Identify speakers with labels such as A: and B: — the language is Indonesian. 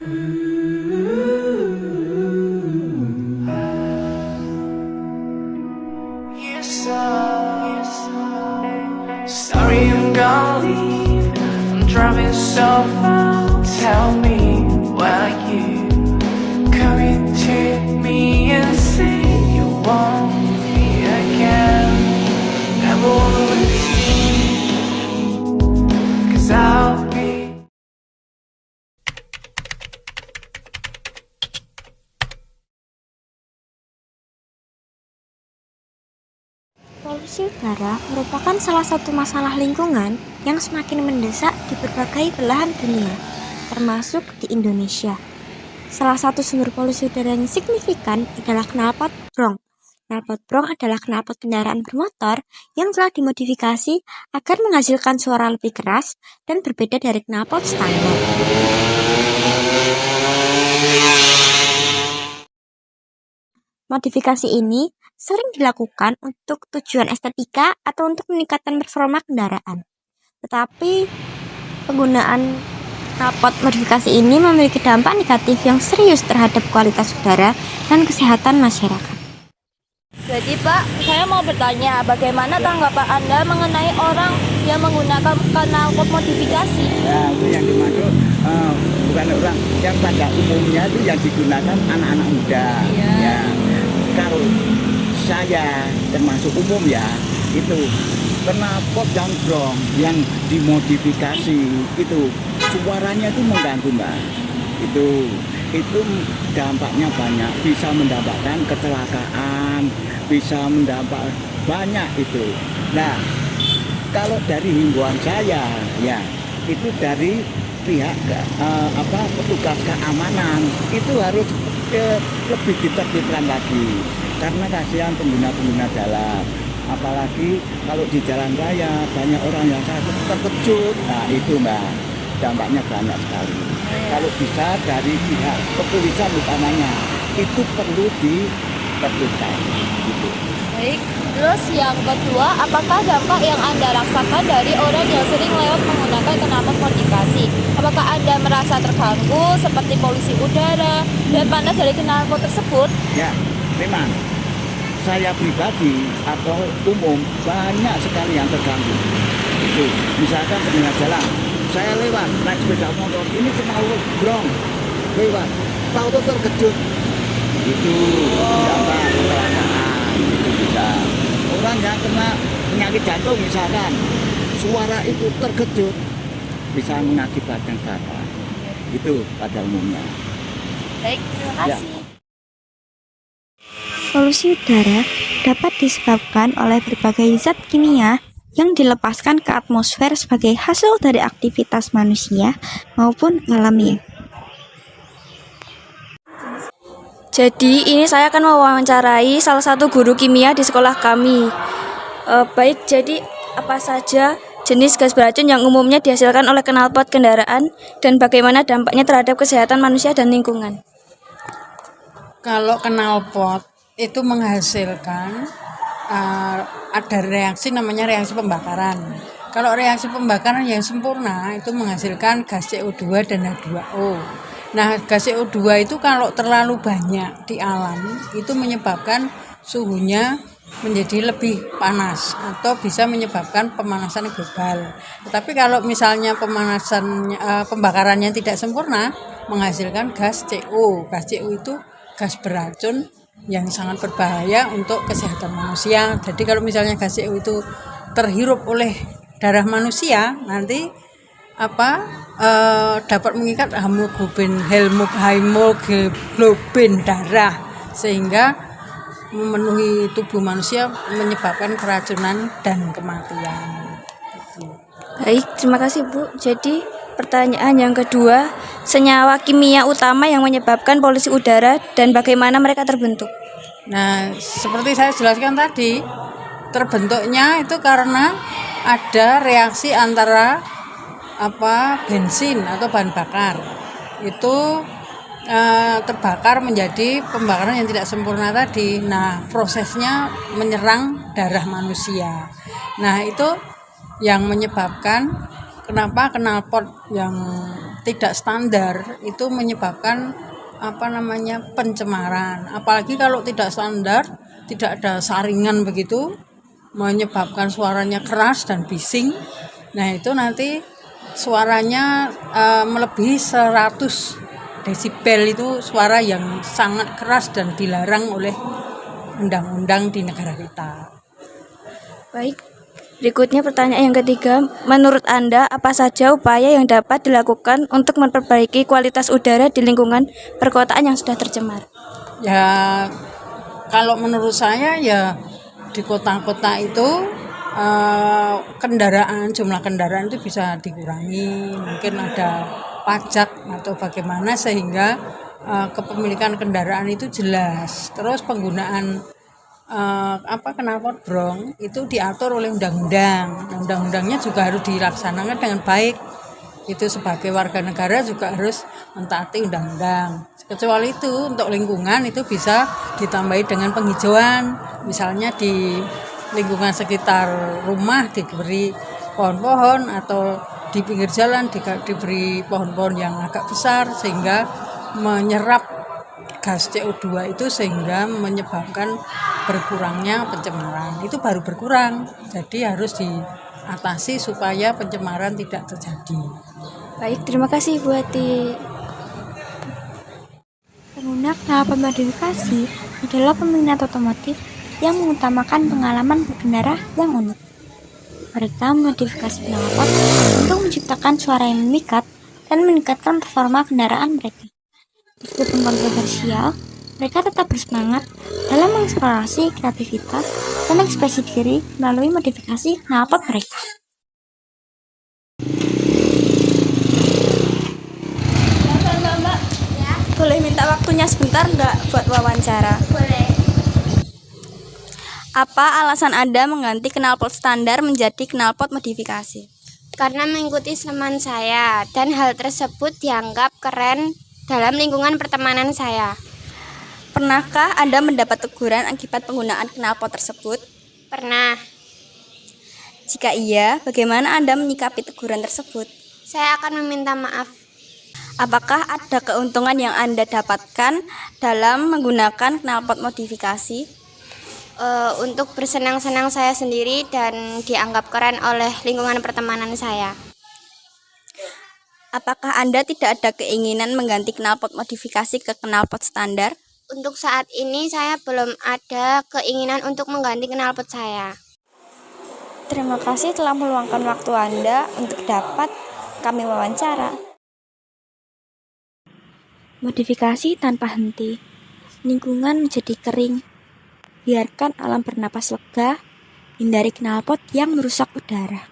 A: Sorry, I'm gonna leave. I'm driving so far. Tell me, why you coming to me and say you want me again? Never wanna let you, 'cause I'll be.
B: Polusi udara merupakan salah satu masalah lingkungan yang semakin mendesak di berbagai belahan dunia, termasuk di Indonesia. Salah satu sumber polusi udara yang signifikan adalah knalpot brong. Knalpot brong adalah knalpot kendaraan bermotor yang telah dimodifikasi agar menghasilkan suara lebih keras dan berbeda dari knalpot standar. Modifikasi ini sering dilakukan untuk tujuan estetika atau untuk meningkatkan performa kendaraan. Tetapi penggunaan knalpot modifikasi ini memiliki dampak negatif yang serius terhadap kualitas udara dan kesehatan masyarakat.
C: Jadi Pak, saya mau bertanya, bagaimana tanggapan Anda mengenai orang yang menggunakan knalpot modifikasi?
D: Ya, itu yang dimaksud bukan orang yang pada umumnya itu yang digunakan anak-anak muda. Ya. Kalau saya termasuk umum ya, itu knalpot yang brong yang dimodifikasi itu suaranya itu mengganggu Mbak. Itu dampaknya banyak, bisa mendapatkan kecelakaan, bisa mendapat banyak itu. Nah, kalau dari himbauan saya ya itu dari pihak petugas keamanan itu harus lebih ditertibkan lagi karena kasihan pengguna jalan, apalagi kalau di jalan raya banyak orang yang terkejut. Nah itu Mbak, dampaknya banyak sekali. Kalau bisa dari pihak kepolisian utamanya itu perlu ditertibkan gitu.
C: Baik, terus yang kedua, apakah dampak yang Anda rasakan dari orang yang sering lewat menggunakan knalpot modifikasi? Apakah Anda merasa terganggu seperti polusi udara dan panas dari knalpot tersebut?
D: Ya, memang saya pribadi atau umum banyak sekali yang terganggu. Itu misalkan pengguna jalan, saya lewat naik sepeda motor, ini knalpot brong lewat, tahu terkejut. Itu dampak kecelakaan, itu bisa. Orang yang kena penyakit jantung misalkan, suara itu terkejut bisa mengakibatkan fatal. Itu pada umumnya.
C: Baik, terima kasih.
B: Polusi udara dapat disebabkan oleh berbagai zat kimia yang dilepaskan ke atmosfer sebagai hasil dari aktivitas manusia maupun alamiah.
C: Jadi ini saya akan mewawancarai salah satu guru kimia di sekolah kami. Baik, jadi apa saja jenis gas beracun yang umumnya dihasilkan oleh knalpot kendaraan dan bagaimana dampaknya terhadap kesehatan manusia dan lingkungan?
E: Kalau knalpot itu menghasilkan ada reaksi namanya reaksi pembakaran. Kalau reaksi pembakaran yang sempurna itu menghasilkan gas CO2 dan H2O. Nah, gas CO2 itu kalau terlalu banyak di alam itu menyebabkan suhunya menjadi lebih panas atau bisa menyebabkan pemanasan global. Tetapi kalau misalnya pembakarannya tidak sempurna menghasilkan gas CO. Gas CO itu gas beracun yang sangat berbahaya untuk kesehatan manusia. Jadi kalau misalnya gas CO itu terhirup oleh darah manusia, nanti dapat mengikat hemoglobin darah sehingga memenuhi tubuh manusia menyebabkan keracunan dan kematian.
C: Baik, terima kasih Bu. Jadi pertanyaan yang kedua, senyawa kimia utama yang menyebabkan polusi udara dan bagaimana mereka terbentuk?
E: Nah, seperti saya jelaskan tadi, terbentuknya itu karena ada reaksi antara bensin atau bahan bakar itu terbakar menjadi pembakaran yang tidak sempurna tadi. Nah, prosesnya menyerang darah manusia. Nah, itu yang menyebabkan kenapa knalpot yang tidak standar itu menyebabkan pencemaran. Apalagi kalau tidak standar, tidak ada saringan begitu, menyebabkan suaranya keras dan bising. Nah, itu nanti suaranya melebihi 100 desibel, itu suara yang sangat keras dan dilarang oleh undang-undang di negara kita.
C: Baik, berikutnya pertanyaan yang ketiga. Menurut Anda, apa saja upaya yang dapat dilakukan untuk memperbaiki kualitas udara di lingkungan perkotaan yang sudah tercemar?
E: Ya, kalau menurut saya ya di kota-kota itu jumlah kendaraan itu bisa dikurangi, mungkin ada pajak atau bagaimana sehingga kepemilikan kendaraan itu jelas. Terus penggunaan knalpot brong itu diatur oleh undang-undang. Undang-undangnya juga harus dilaksanakan dengan baik. Itu sebagai warga negara juga harus mentaati undang-undang. Kecuali itu untuk lingkungan itu bisa ditambahi dengan penghijauan. Misalnya di lingkungan sekitar rumah diberi pohon-pohon, atau di pinggir jalan diberi pohon-pohon yang agak besar sehingga menyerap gas CO2 itu, sehingga menyebabkan berkurangnya pencemaran. Itu baru berkurang. Jadi harus diatasi supaya pencemaran tidak terjadi.
C: Baik, terima kasih Bu Ati.
B: Pengguna knalpot modifikasi adalah peminat otomotif yang mengutamakan pengalaman berkendara yang unik. Mereka memodifikasi knalpot untuk menciptakan suara yang memikat dan meningkatkan performa kendaraan mereka. Meskipun kontroversial, mereka tetap bersemangat dalam mengeksplorasi kreativitas dan ekspresi diri melalui modifikasi knalpot mereka.
C: Mbak, boleh minta waktunya sebentar nggak buat wawancara?
B: Boleh.
C: Apa alasan Anda mengganti knalpot standar menjadi knalpot modifikasi?
F: Karena mengikuti teman saya dan hal tersebut dianggap keren dalam lingkungan pertemanan saya.
C: Pernahkah Anda mendapat teguran akibat penggunaan knalpot tersebut?
F: Pernah.
C: Jika iya, bagaimana Anda menyikapi teguran tersebut?
F: Saya akan meminta maaf.
C: Apakah ada keuntungan yang Anda dapatkan dalam menggunakan knalpot modifikasi?
F: Untuk bersenang-senang saya sendiri dan dianggap keren oleh lingkungan pertemanan saya.
C: Apakah Anda tidak ada keinginan mengganti knalpot modifikasi ke knalpot standar?
F: Untuk saat ini saya belum ada keinginan untuk mengganti knalpot saya.
C: Terima kasih telah meluangkan waktu Anda untuk dapat kami wawancara.
B: Modifikasi tanpa henti. Lingkungan menjadi kering. Biarkan alam bernapas lega. Hindari knalpot yang merusak udara.